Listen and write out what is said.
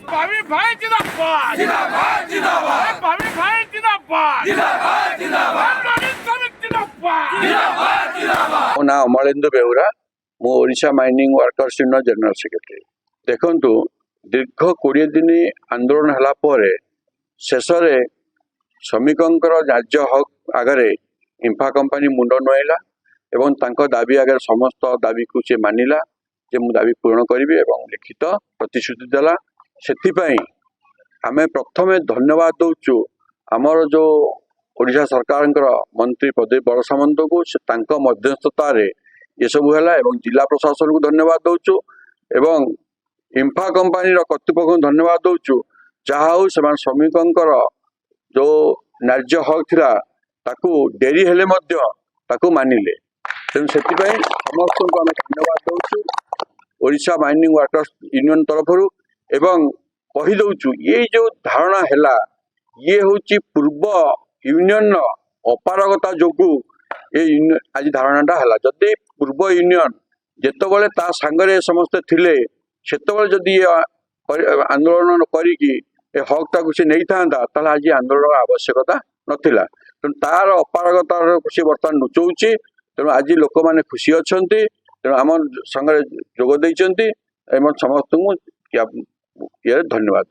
भाभी भाई जिंदाबाद जिंदाबाद जिंदाबाद भाभी भाई जिंदाबाद जिंदाबाद जिंदाबाद जिंदाबाद जिंदाबाद मो ना अमलेन्दु बेहुरा मु Odisha mining workers union general secretary. देखंतु दीर्घ 20 दिन आंदोलन हला परे शेषरे श्रमिकंकर न्याय्य हक आगरे इंफा कंपनी मुंड नुआइला एवं तांको दाबी आगे समस्त दाबी को से मानिला जे मु दाबी पूर्ण करी एवं लिखित प्रतिश्रुति देला। सेथिपाई आमे प्रथमे धन्यवाद दउचु आमर जो ओडिशा सरकार मंत्री प्रदीप बड़सामंत को तांको मध्यस्थता रे ये सब है एवं जिला प्रशासन को धन्यवाद दउचु एवं इंफा कंपनी कर्तृपक्ष को धन्यवाद दउचु जहा हो से श्रमिकंकर जो न्याय्य हक थिला ताकू डेरी हेले मध्य ताकू मानिले। तेणु से समस्त को आम धन्यवाद दउचु ओडिशा माइनिंग वर्कर्स यूनियन तरफ एवं कही दउचु ये जो धारणा हैला ये होची पूर्व यूनियन अपारगता जोगु ये आज धारणाटा हैला। जदि पूर्व यूनियन जेतबेले ता सांगरे समस्त थिले सेतबेले जदि आंदोलन करिकी ए हक टाकू से नहीं था ताले आज आंदोलन आवश्यकता नथिला। तेणु तार अपारगता से बर्तमान नुचौची। तेणु आज लोक मैंने खुशी अच्छा तेणु आम संगे जोग देइचंती एवं समस्त को धन्यवाद।